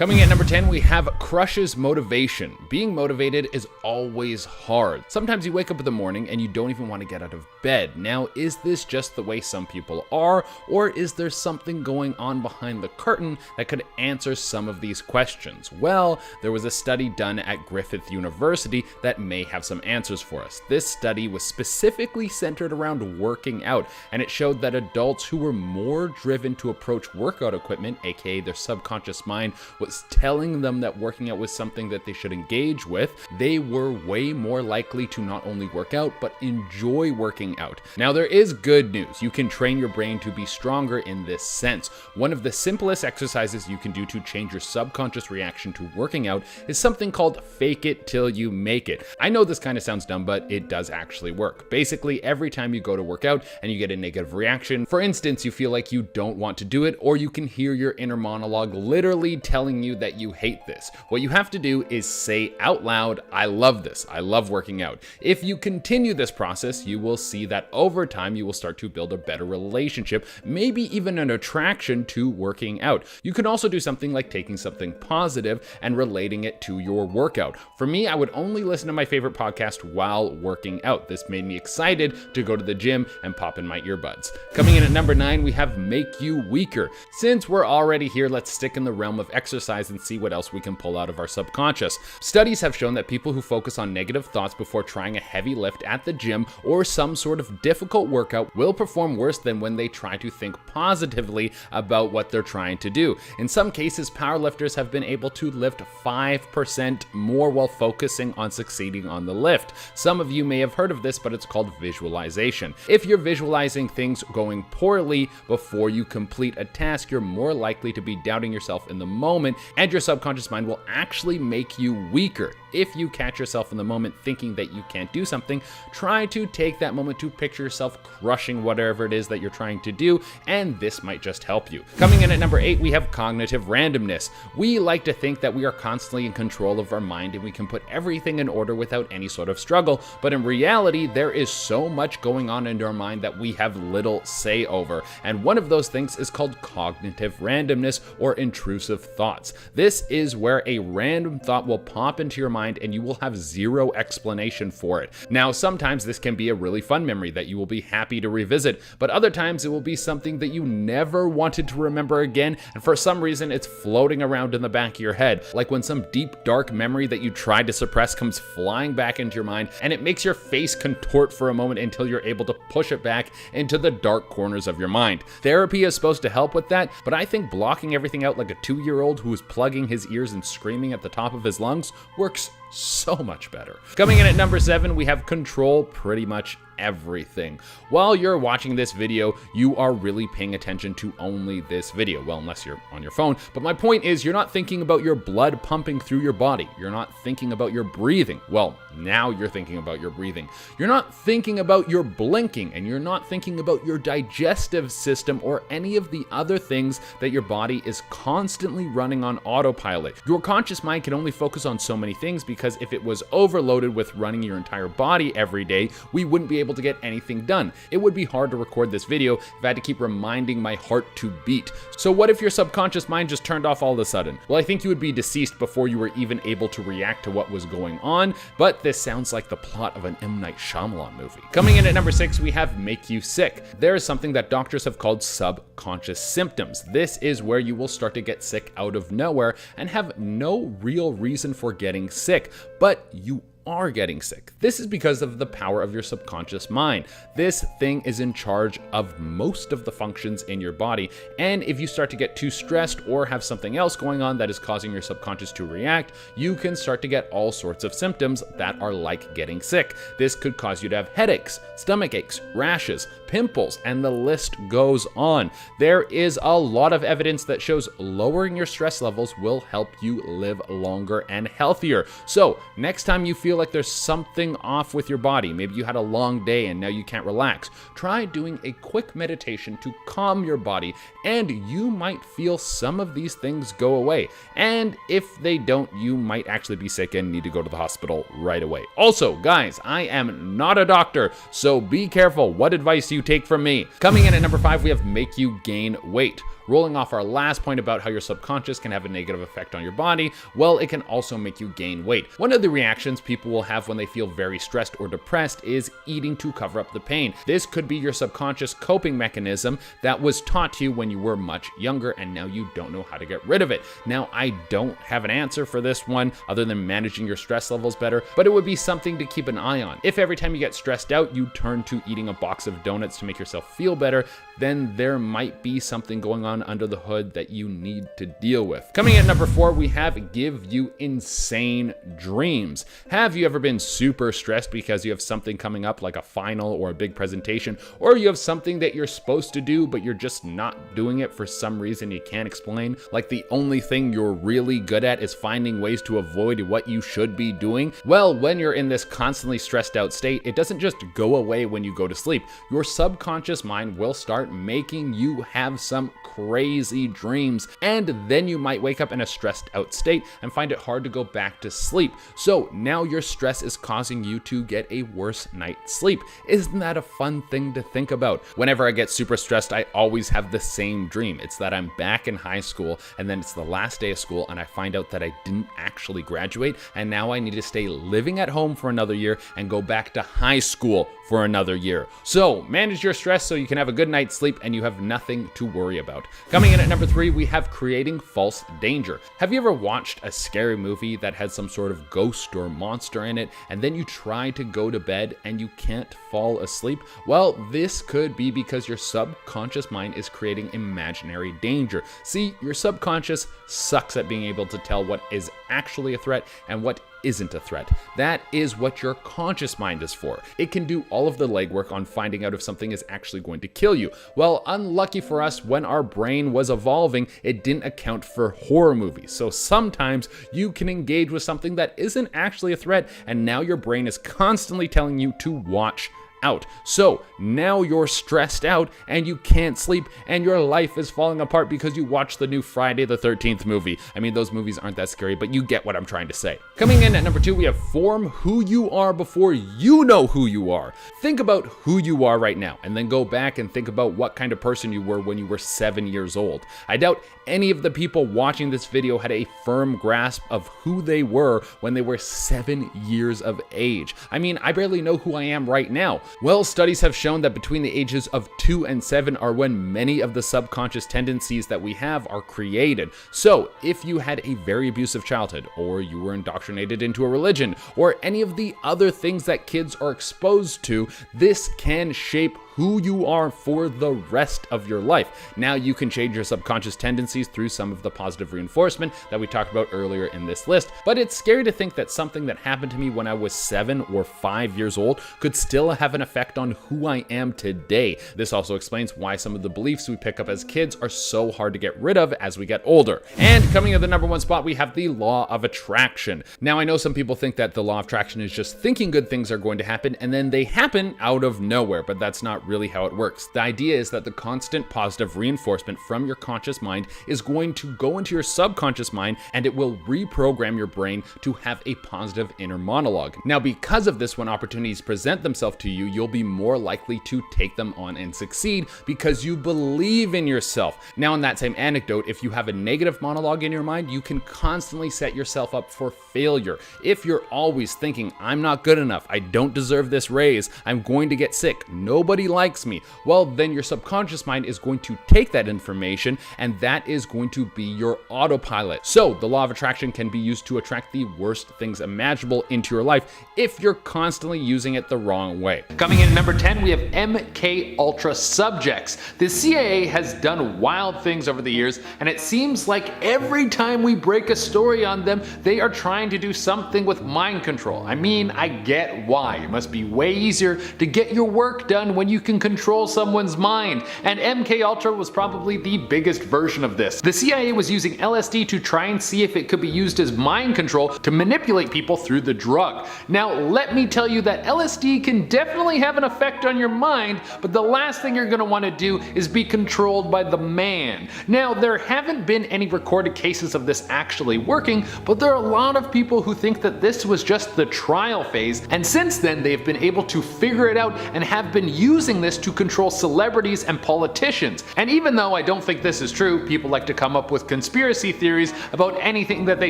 Coming at number 10, we have crushes motivation. Being motivated is always hard. Sometimes you wake up in the morning and you don't even want to get out of bed. Now, is this just the way some people are, or is there something going on behind the curtain that could answer some of these questions? Well, there was a study done at Griffith University that may have some answers for us. This study was specifically centered around working out, and it showed that adults who were more driven to approach workout equipment, aka their subconscious mind was telling them that working out was something that they should engage with, they were way more likely to not only work out, but enjoy working out. Now, there is good news. You can train your brain to be stronger in this sense. One of the simplest exercises you can do to change your subconscious reaction to working out is something called fake it till you make it. I know this kind of sounds dumb, but it does actually work. Basically, every time you go to work out and you get a negative reaction, for instance, you feel like you don't want to do it, or you can hear your inner monologue literally telling you that you hate this. What you have to do is say out loud, I love this. I love working out. If you continue this process, you will see that over time you will start to build a better relationship, maybe even an attraction to working out. You can also do something like taking something positive and relating it to your workout. For me, I would only listen to my favorite podcast while working out. This made me excited to go to the gym and pop in my earbuds. Coming in at number 9, we have make you weaker. Since we're already here, let's stick in the realm of exercise and see what else we can pull out of our subconscious. Studies have shown that people who focus on negative thoughts before trying a heavy lift at the gym or some sort of difficult workout will perform worse than when they try to think positively about what they're trying to do. In some cases, powerlifters have been able to lift 5% more while focusing on succeeding on the lift. Some of you may have heard of this, but it's called visualization. If you're visualizing things going poorly before you complete a task, you're more likely to be doubting yourself in the moment, and your subconscious mind will actually make you weaker. If you catch yourself in the moment thinking that you can't do something, try to take that moment to picture yourself crushing whatever it is that you're trying to do, and this might just help you. Coming in at number 8, we have cognitive randomness. We like to think that we are constantly in control of our mind and we can put everything in order without any sort of struggle, but in reality, there is so much going on in our mind that we have little say over, and one of those things is called cognitive randomness or intrusive thoughts. This is where a random thought will pop into your mind and you will have zero explanation for it. Now, sometimes this can be a really fun memory that you will be happy to revisit, but other times it will be something that you never wanted to remember again, and for some reason it's floating around in the back of your head, like when some deep, dark memory that you tried to suppress comes flying back into your mind, and it makes your face contort for a moment until you're able to push it back into the dark corners of your mind. Therapy is supposed to help with that, but I think blocking everything out like a 2-year-old who is plugging his ears and screaming at the top of his lungs works so much better. Coming in at number 7, we have control pretty much everything. While you're watching this video, you are really paying attention to only this video. Well, unless you're on your phone. But my point is, you're not thinking about your blood pumping through your body. You're not thinking about your breathing. Well, now you're thinking about your breathing. You're not thinking about your blinking, and you're not thinking about your digestive system or any of the other things that your body is constantly running on autopilot. Your conscious mind can only focus on so many things because if it was overloaded with running your entire body every day, we wouldn't be able to get anything done. It would be hard to record this video if I had to keep reminding my heart to beat. So what if your subconscious mind just turned off all of a sudden? Well, I think you would be deceased before you were even able to react to what was going on, but this sounds like the plot of an M. Night Shyamalan movie. Coming in at number 6, we have make you sick. There is something that doctors have called subconscious symptoms. This is where you will start to get sick out of nowhere and have no real reason for getting sick, but you are getting sick. This is because of the power of your subconscious mind. This thing is in charge of most of the functions in your body, and if you start to get too stressed or have something else going on that is causing your subconscious to react, you can start to get all sorts of symptoms that are like getting sick. This could cause you to have headaches, stomach aches, rashes, pimples, and the list goes on. There is a lot of evidence that shows lowering your stress levels will help you live longer and healthier. So next time you feel like there's something off with your body, maybe you had a long day and now you can't relax, try doing a quick meditation to calm your body, and you might feel some of these things go away. And if they don't, you might actually be sick and need to go to the hospital right away. Also, guys, I am not a doctor, so be careful what advice you take from me. Coming in at number 5, we have make you gain weight. Rolling off our last point about how your subconscious can have a negative effect on your body, well, it can also make you gain weight. One of the reactions people will have when they feel very stressed or depressed is eating to cover up the pain. This could be your subconscious coping mechanism that was taught to you when you were much younger and now you don't know how to get rid of it. Now, I don't have an answer for this one other than managing your stress levels better, but it would be something to keep an eye on. If every time you get stressed out, you turn to eating a box of donuts to make yourself feel better, then there might be something going on under the hood that you need to deal with. Coming in at number 4, we have give you insane dreams. Have you ever been super stressed because you have something coming up like a final or a big presentation, or you have something that you're supposed to do but you're just not doing it for some reason you can't explain? Like the only thing you're really good at is finding ways to avoid what you should be doing? Well, when you're in this constantly stressed out state, it doesn't just go away when you go to sleep. Your subconscious mind will start making you have some crazy dreams, and then you might wake up in a stressed out state and find it hard to go back to sleep. So now your stress is causing you to get a worse night's sleep. Isn't that a fun thing to think about? Whenever I get super stressed, I always have the same dream. It's that I'm back in high school and then it's the last day of school and I find out that I didn't actually graduate and now I need to stay living at home for another year and go back to high school for another year. So manage your stress so you can have a good night's sleep and you have nothing to worry about. Coming in at number 3, we have creating false danger. Have you ever watched a scary movie that had some sort of ghost or monster in it, and then you try to go to bed and you can't fall asleep? Well, this could be because your subconscious mind is creating imaginary danger. See, your subconscious sucks at being able to tell what is actually a threat and what isn't a threat. That is what your conscious mind is for. It can do all of the legwork on finding out if something is actually going to kill you. Well, unlucky for us, when our brain was evolving, it didn't account for horror movies. So sometimes you can engage with something that isn't actually a threat, and now your brain is constantly telling you to watch out. So now you're stressed out and you can't sleep and your life is falling apart because you watched the new Friday the 13th movie. I mean, those movies aren't that scary, but you get what I'm trying to say. Coming in at number 2, we have form who you are before you know who you are. Think about who you are right now and then go back and think about what kind of person you were when you were 7 years old. I doubt any of the people watching this video had a firm grasp of who they were when they were 7 years of age. I mean, I barely know who I am right now. Well, studies have shown that between the ages of 2 and 7 are when many of the subconscious tendencies that we have are created. So if you had a very abusive childhood, or you were indoctrinated into a religion, or any of the other things that kids are exposed to, this can shape who you are for the rest of your life. Now you can change your subconscious tendencies through some of the positive reinforcement that we talked about earlier in this list, but it's scary to think that something that happened to me when I was 7 or 5 years old could still have an effect on who I am today. This also explains why some of the beliefs we pick up as kids are so hard to get rid of as we get older. And coming in the number 1 spot, we have the law of attraction. Now I know some people think that the law of attraction is just thinking good things are going to happen and then they happen out of nowhere, but that's not really how it works. The idea is that the constant positive reinforcement from your conscious mind is going to go into your subconscious mind and it will reprogram your brain to have a positive inner monologue. Now, because of this, when opportunities present themselves to you, you'll be more likely to take them on and succeed because you believe in yourself. Now, in that same anecdote, if you have a negative monologue in your mind, you can constantly set yourself up for failure. If you're always thinking, I'm not good enough, I don't deserve this raise, I'm going to get sick, nobody likes me, well, then your subconscious mind is going to take that information and that is going to be your autopilot. So the law of attraction can be used to attract the worst things imaginable into your life if you're constantly using it the wrong way. Coming in at number 10, we have MK Ultra subjects. The CIA has done wild things over the years, and it seems like every time we break a story on them, they are trying to do something with mind control. I mean, I get why. It must be way easier to get your work done when you can control someone's mind, and MK Ultra was probably the biggest version of this. The CIA was using LSD to try and see if it could be used as mind control to manipulate people through the drug. Now, let me tell you that LSD can definitely have an effect on your mind, but the last thing you're going to want to do is be controlled by the man. Now, there haven't been any recorded cases of this actually working, but there are a lot of people who think that this was just the trial phase, and since then they've been able to figure it out and have been using using this to control celebrities and politicians. And even though I don't think this is true, people like to come up with conspiracy theories about anything that they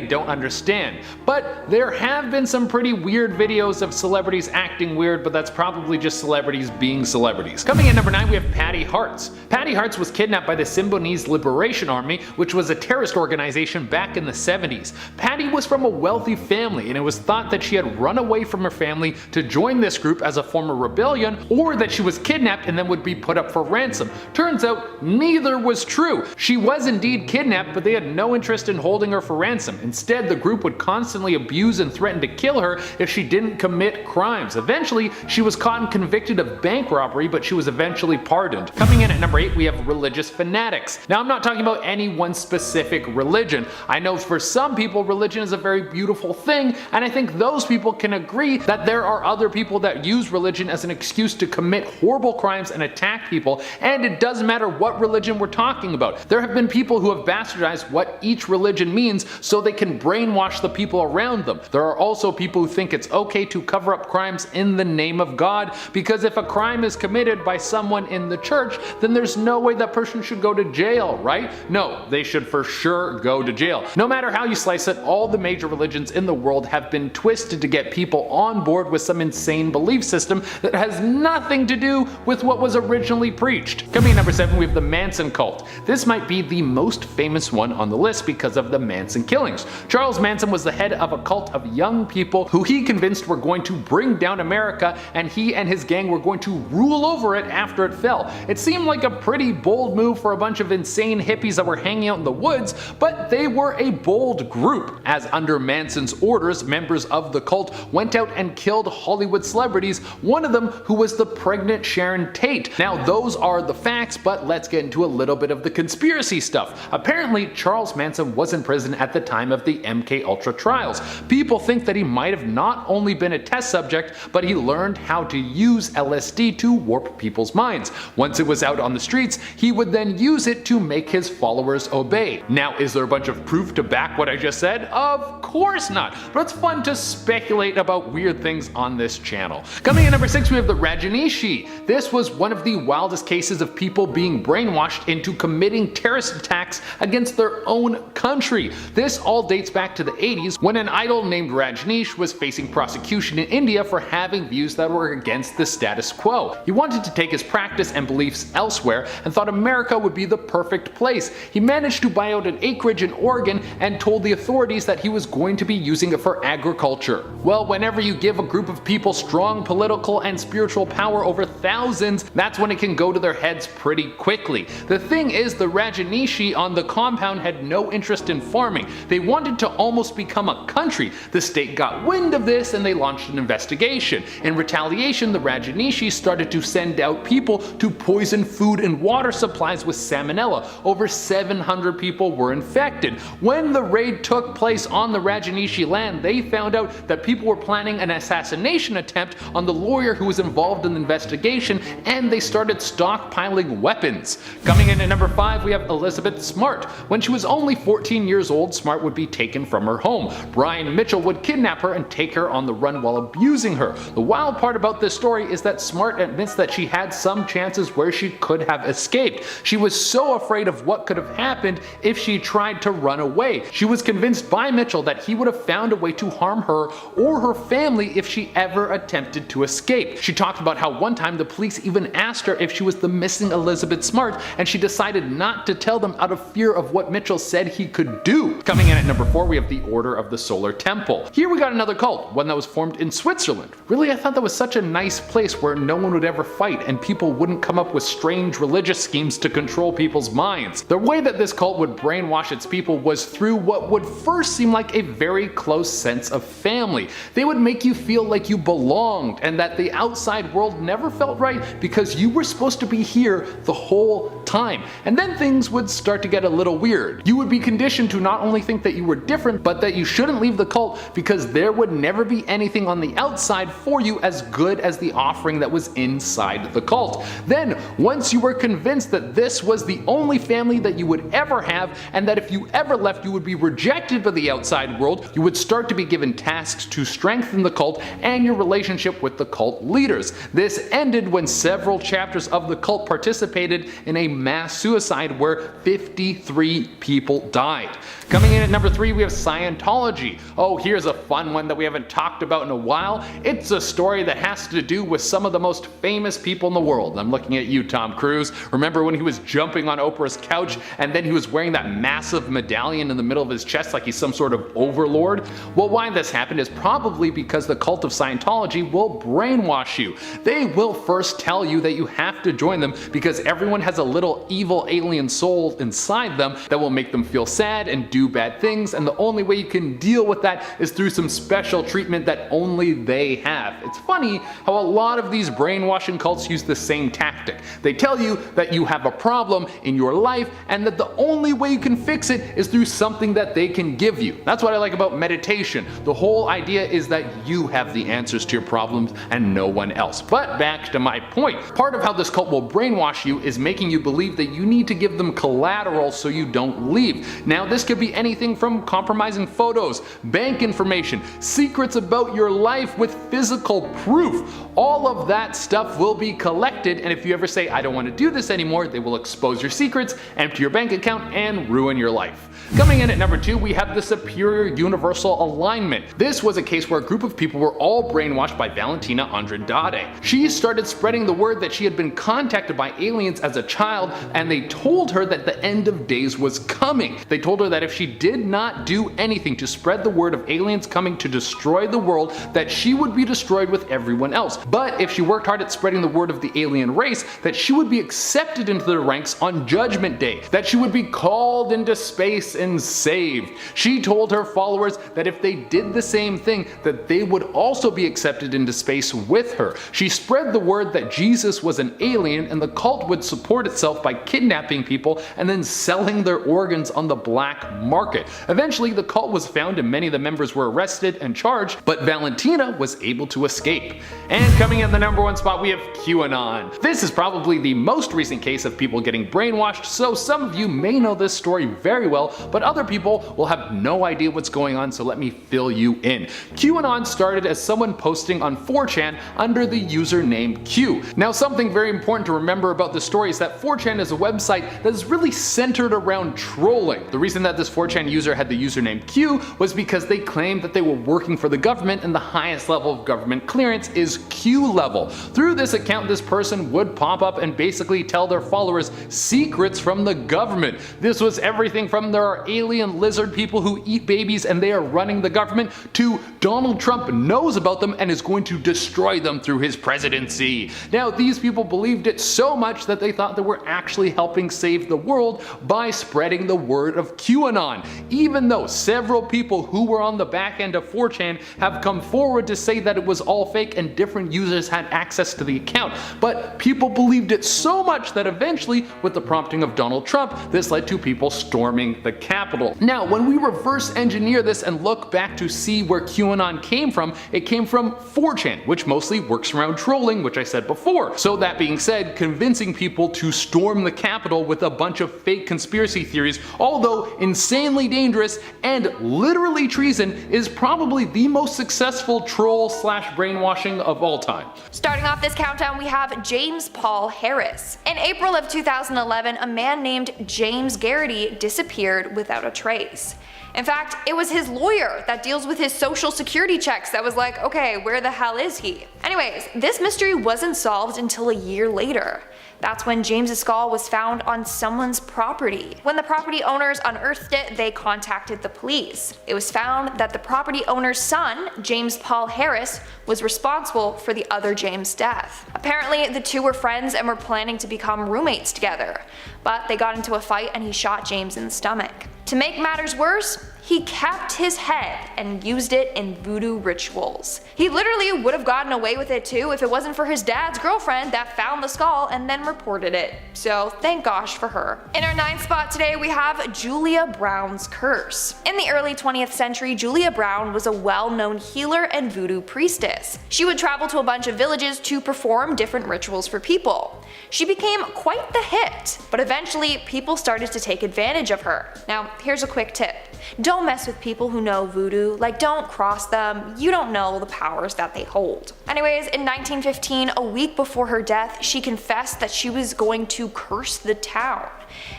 don't understand. But there have been some pretty weird videos of celebrities acting weird, but that's probably just celebrities being celebrities. Coming in number 9, we have Patty Hartz. Patty Hartz was kidnapped by the Symbionese Liberation Army, which was a terrorist organization back in the 70s. Patty was from a wealthy family, and it was thought that she had run away from her family to join this group as a form of rebellion, or that she was kidnapped and then would be put up for ransom. Turns out neither was true. She was indeed kidnapped, but they had no interest in holding her for ransom. Instead, the group would constantly abuse and threaten to kill her if she didn't commit crimes. Eventually, she was caught and convicted of bank robbery, but she was eventually pardoned. Coming in at number 8, we have religious fanatics. Now, I'm not talking about any one specific religion. I know for some people, religion is a very beautiful thing, and I think those people can agree that there are other people that use religion as an excuse to commit horrible crimes and attack people, and it doesn't matter what religion we're talking about. There have been people who have bastardized what each religion means so they can brainwash the people around them. There are also people who think it's okay to cover up crimes in the name of God, because if a crime is committed by someone in the church, then there's no way that person should go to jail, right? No, they should for sure go to jail. No matter how you slice it, all the major religions in the world have been twisted to get people on board with some insane belief system that has nothing to do with what was originally preached. Coming in number 7, we have the Manson cult. This might be the most famous one on the list because of the Manson killings. Charles Manson was the head of a cult of young people who he convinced were going to bring down America, and he and his gang were going to rule over it after it fell. It seemed like a pretty bold move for a bunch of insane hippies that were hanging out in the woods, but they were a bold group, as under Manson's orders, members of the cult went out and killed Hollywood celebrities, one of them who was the pregnant Sharon Tate. Now, those are the facts, but let's get into a little bit of the conspiracy stuff. Apparently, Charles Manson was in prison at the time of the MK Ultra trials. People think that he might have not only been a test subject, but he learned how to use LSD to warp people's minds. Once it was out on the streets, he would then use it to make his followers obey. Now, is there a bunch of proof to back what I just said? Of course not, but it's fun to speculate about weird things on this channel. Coming in number 6, we have the Rajneeshi. This was one of the wildest cases of people being brainwashed into committing terrorist attacks against their own country. This all dates back to the 80s, when an idol named Rajneesh was facing prosecution in India for having views that were against the status quo. He wanted to take his practice and beliefs elsewhere and thought America would be the perfect place. He managed to buy out an acreage in Oregon and told the authorities that he was going to be using it for agriculture. Well, whenever you give a group of people strong political and spiritual power over thousands, that's when it can go to their heads pretty quickly. The thing is, the Rajneeshi on the compound had no interest in farming. They wanted to almost become a country. The state got wind of this and they launched an investigation. In retaliation, the Rajneeshi started to send out people to poison food and water supplies with salmonella. Over 700 people were infected. When the raid took place on the Rajneeshi land, they found out that people were planning an assassination attempt on the lawyer who was involved in the investigation, and they started stockpiling weapons. Coming in at number 5, we have Elizabeth Smart. When she was only 14 years old, Smart would be taken from her home. Brian Mitchell would kidnap her and take her on the run while abusing her. The wild part about this story is that Smart admits that she had some chances where she could have escaped. She was so afraid of what could have happened if she tried to run away. She was convinced by Mitchell that he would have found a way to harm her or her family if she ever attempted to escape. She talked about how one time the police even asked her if she was the missing Elizabeth Smart, and she decided not to tell them out of fear of what Mitchell said he could do. Coming in at number 4, we have the Order of the Solar Temple. Here we got another cult, one that was formed in Switzerland. Really, I thought that was such a nice place where no one would ever fight and people wouldn't come up with strange religious schemes to control people's minds. The way that this cult would brainwash its people was through what would first seem like a very close sense of family. They would make you feel like you belonged and that the outside world never felt right because you were supposed to be here the whole time, and then things would start to get a little weird. You would be conditioned to not only think that you were different, but that you shouldn't leave the cult because there would never be anything on the outside for you as good as the offering that was inside the cult. Then, once you were convinced that this was the only family that you would ever have, and that if you ever left you would be rejected by the outside world, you would start to be given tasks to strengthen the cult and your relationship with the cult leaders. This ended when several chapters of the cult participated in a mass suicide where 53 people died. Coming in at number 3, we have Scientology. Oh, here's a fun one that we haven't talked about in a while. It's a story that has to do with some of the most famous people in the world. I'm looking at you, Tom Cruise. Remember when he was jumping on Oprah's couch and then he was wearing that massive medallion in the middle of his chest like he's some sort of overlord? Well, why this happened is probably because the cult of Scientology will brainwash you. They will first tell you that you have to join them because everyone has a little evil alien soul inside them that will make them feel sad and do bad things, and the only way you can deal with that is through some special treatment that only they have. It's funny how a lot of these brainwashing cults use the same tactic. They tell you that you have a problem in your life and that the only way you can fix it is through something that they can give you. That's what I like about meditation. The whole idea is that you have the answers to your problems and no one else. But back to my point. Part of how this cult will brainwash you is making you believe that you need to give them collateral so you don't leave. Now, this could be anything from compromising photos, bank information, secrets about your life with physical proof. All of that stuff will be collected, and if you ever say, I don't want to do this anymore, they will expose your secrets, empty your bank account, and ruin your life. Coming in at number 2, we have the Superior Universal Alignment. This was a case where a group of people were all brainwashed by Valentina Andrade. She started spreading the word that she had been contacted by aliens as a child, and they told her that the end of days was coming. They told her that if she did not do anything to spread the word of aliens coming to destroy the world, that she would be destroyed with everyone else. But if she worked hard at spreading the word of the alien race, that she would be accepted into the ranks on Judgment Day, that she would be called into space and saved. She told her followers that if they did the same thing, that they would also be accepted into space with her. She spread the word that Jesus was an alien and the cult would support itself by kidnapping people and then selling their organs on the black market. Eventually, the cult was found and many of the members were arrested and charged, but Valentina was able to escape. And coming in the number 1 spot, we have QAnon. This is probably the most recent case of people getting brainwashed, so some of you may know this story very well, but other people will have no idea what's going on, so let me fill you in. QAnon started as someone posting on 4chan under the username Q. Now, something very important to remember about this story is that 4chan is a website that is really centered around trolling. The reason that this 4chan user had the username Q was because they claimed that they were working for the government and the highest level of government clearance is Q level. Through this account, this person would pop up and basically tell their followers secrets from the government. This was everything from there are alien lizard people who eat babies and they are running the government, to Donald Trump knows about them and is going to destroy them through his presidency. Now, these people believed it so much that they thought they were actually helping save the world by spreading the word of QAnon, even though several people who were on the back end of 4chan have come forward to say that it was all fake and different users had access to the account. But people believed it so much that eventually, with the prompting of Donald Trump, this led to people storming the Capitol. Now, when we reverse engineer this and look back to see where QAnon came from, it came from 4chan, which mostly works around trolling, which I said before. So that being said, convincing people to storm the Capitol with a bunch of fake conspiracy theories, although insanely dangerous and literally treason, is probably the most successful troll/brainwashing of all time. Starting off this countdown, we have James Paul Harris. In April of 2011, a man named James Garrity disappeared without a trace. In fact, it was his lawyer that deals with his social security checks that was like, okay, where the hell is he? Anyways, this mystery wasn't solved until a year later. That's when James's skull was found on someone's property. When the property owners unearthed it, they contacted the police. It was found that the property owner's son, James Paul Harris, was responsible for the other James' death. Apparently, the two were friends and were planning to become roommates together, but they got into a fight and he shot James in the stomach. To make matters worse, he kept his head and used it in voodoo rituals. He literally would have gotten away with it too if it wasn't for his dad's girlfriend that found the skull and then reported it. So thank gosh for her. In our 9th spot today we have Julia Brown's curse. In the early 20th century, Julia Brown was a well-known healer and voodoo priestess. She would travel to a bunch of villages to perform different rituals for people. She became quite the hit, but eventually people started to take advantage of her. Now, here's a quick tip. Don't mess with people who know voodoo, like don't cross them, you don't know the powers that they hold. Anyways, in 1915, a week before her death, she confessed that she was going to curse the town.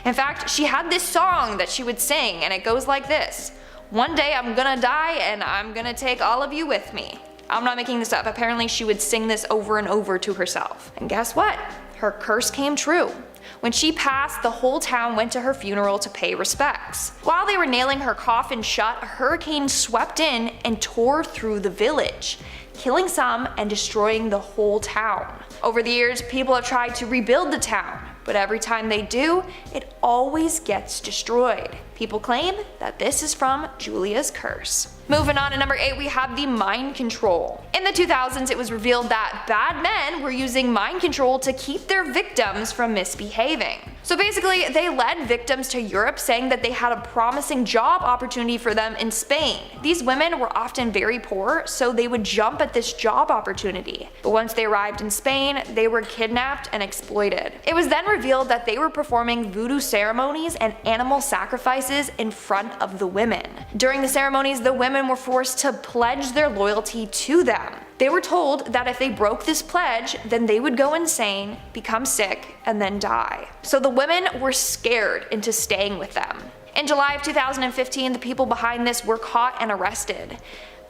In fact, she had this song that she would sing, and it goes like this: "One day I'm gonna die and I'm gonna take all of you with me." I'm not making this up, apparently she would sing this over and over to herself. And guess what? Her curse came true. When she passed, the whole town went to her funeral to pay respects. While they were nailing her coffin shut, a hurricane swept in and tore through the village, killing some and destroying the whole town. Over the years, people have tried to rebuild the town, but every time they do, it always gets destroyed. People claim that this is from Julia's curse. Moving on to number 8, we have the mind control. In the 2000s, it was revealed that bad men were using mind control to keep their victims from misbehaving. So basically, they led victims to Europe saying that they had a promising job opportunity for them in Spain. These women were often very poor, so they would jump at this job opportunity. But once they arrived in Spain, they were kidnapped and exploited. It was then revealed that they were performing voodoo ceremonies and animal sacrifices in front of the women. During the ceremonies, the women were forced to pledge their loyalty to them. They were told that if they broke this pledge, then they would go insane, become sick, and then die. So the women were scared into staying with them. In July of 2015, the people behind this were caught and arrested.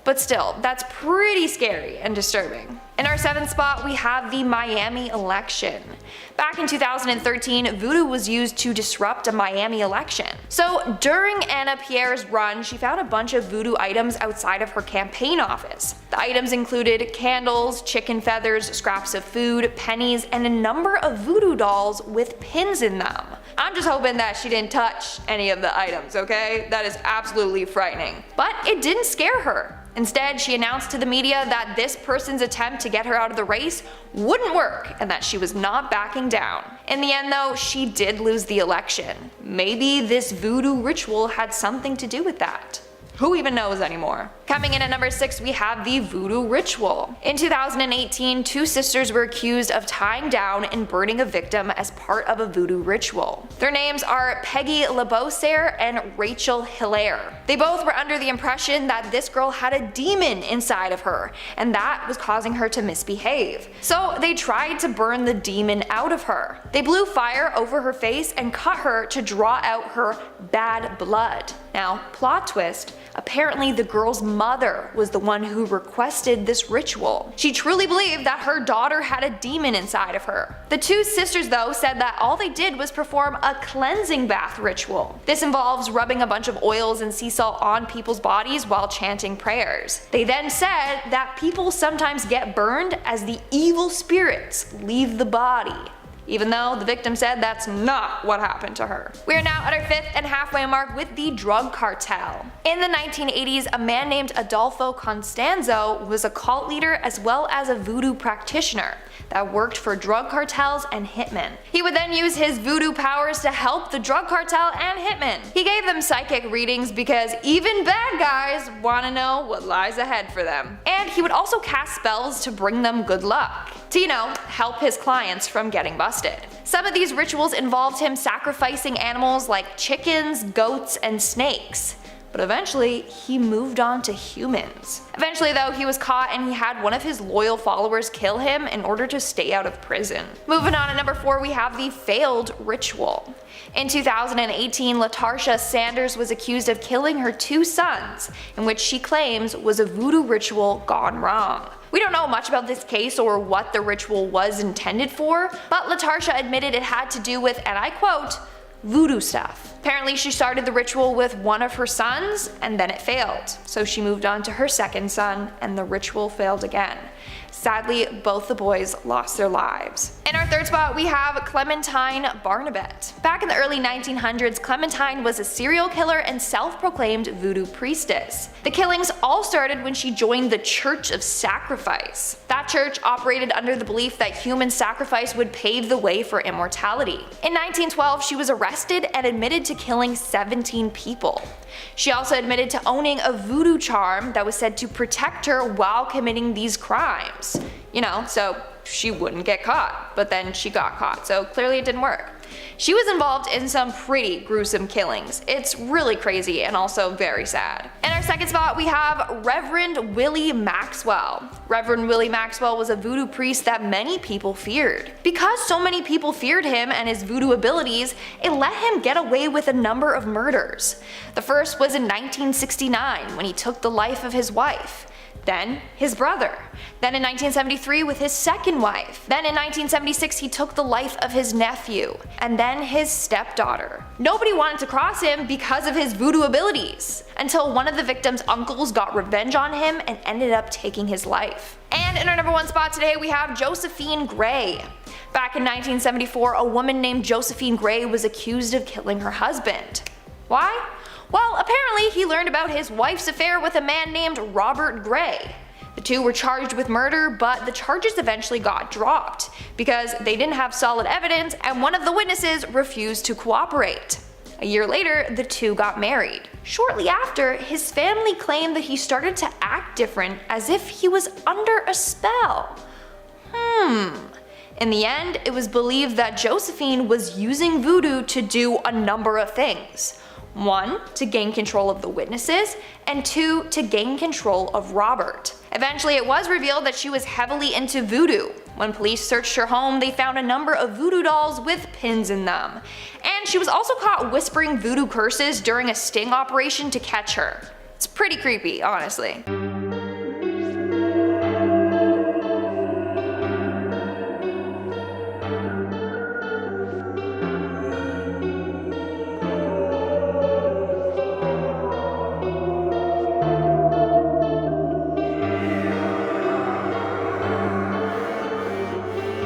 But still, that's pretty scary and disturbing. In our 7th spot, we have the Miami election. Back in 2013, voodoo was used to disrupt a Miami election. So during Anna Pierre's run, she found a bunch of voodoo items outside of her campaign office. The items included candles, chicken feathers, scraps of food, pennies, and a number of voodoo dolls with pins in them. I'm just hoping that she didn't touch any of the items, okay? That is absolutely frightening. But it didn't scare her. Instead, she announced to the media that this person's attempt to get her out of the race wouldn't work and that she was not backing down. In the end though, she did lose the election. Maybe this voodoo ritual had something to do with that. Who even knows anymore? Coming in at number 6, we have the voodoo ritual. In 2018, 2 sisters were accused of tying down and burning a victim as part of a voodoo ritual. Their names are Peggy Labossiere and Rachel Hilaire. They both were under the impression that this girl had a demon inside of her, and that was causing her to misbehave. So they tried to burn the demon out of her. They blew fire over her face and cut her to draw out her bad blood. Now, plot twist, apparently the girl's mother was the one who requested this ritual. She truly believed that her daughter had a demon inside of her. The 2 sisters though said that all they did was perform a cleansing bath ritual. This involves rubbing a bunch of oils and sea salt on people's bodies while chanting prayers. They then said that people sometimes get burned as the evil spirits leave the body, even though the victim said that's not what happened to her. We are now at our 5th and halfway mark with the drug cartel. In the 1980s, a man named Adolfo Constanzo was a cult leader as well as a voodoo practitioner that worked for drug cartels and hitmen. He would then use his voodoo powers to help the drug cartel and hitmen. He gave them psychic readings because even bad guys want to know what lies ahead for them. And he would also cast spells to bring them good luck, to, help his clients from getting busted. Some of these rituals involved him sacrificing animals like chickens, goats, and snakes. But eventually, he moved on to humans. Eventually though, he was caught and he had one of his loyal followers kill him in order to stay out of prison. Moving on to number 4, we have the failed ritual. In 2018, Latarsha Sanders was accused of killing her 2 sons, in which she claims was a voodoo ritual gone wrong. We don't know much about this case or what the ritual was intended for, but Latarsha admitted it had to do with, and I quote, voodoo stuff. Apparently she started the ritual with one of her sons and then it failed, so she moved on to her second son and the ritual failed again. Sadly, both the boys lost their lives. In our third spot, we have Clementine Barnabet. Back in the early 1900s, Clementine was a serial killer and self-proclaimed voodoo priestess. The killings all started when she joined the Church of Sacrifice. That church operated under the belief that human sacrifice would pave the way for immortality. In 1912, she was arrested and admitted to killing 17 people. She also admitted to owning a voodoo charm that was said to protect her while committing these crimes. You know, so she wouldn't get caught, but then she got caught, so clearly it didn't work. She was involved in some pretty gruesome killings. It's really crazy and also very sad. In our second spot, we have Reverend Willie Maxwell. Reverend Willie Maxwell was a voodoo priest that many people feared. Because so many people feared him and his voodoo abilities, it let him get away with a number of murders. The first was in 1969 when he took the life of his wife. Then his brother. Then in 1973 with his second wife. Then in 1976 he took the life of his nephew. And then his stepdaughter. Nobody wanted to cross him because of his voodoo abilities, until one of the victim's uncles got revenge on him and ended up taking his life. And in our number one spot today we have Josephine Gray. Back in 1974, a woman named Josephine Gray was accused of killing her husband. Why? Well, apparently he learned about his wife's affair with a man named Robert Gray. The two were charged with murder, but the charges eventually got dropped because they didn't have solid evidence and one of the witnesses refused to cooperate. A year later, the two got married. Shortly after, his family claimed that he started to act different, as if he was under a spell. In the end, it was believed that Josephine was using voodoo to do a number of things. 1, to gain control of the witnesses, and 2, to gain control of Robert. Eventually it was revealed that she was heavily into voodoo. When police searched her home, they found a number of voodoo dolls with pins in them. And she was also caught whispering voodoo curses during a sting operation to catch her. It's pretty creepy, honestly.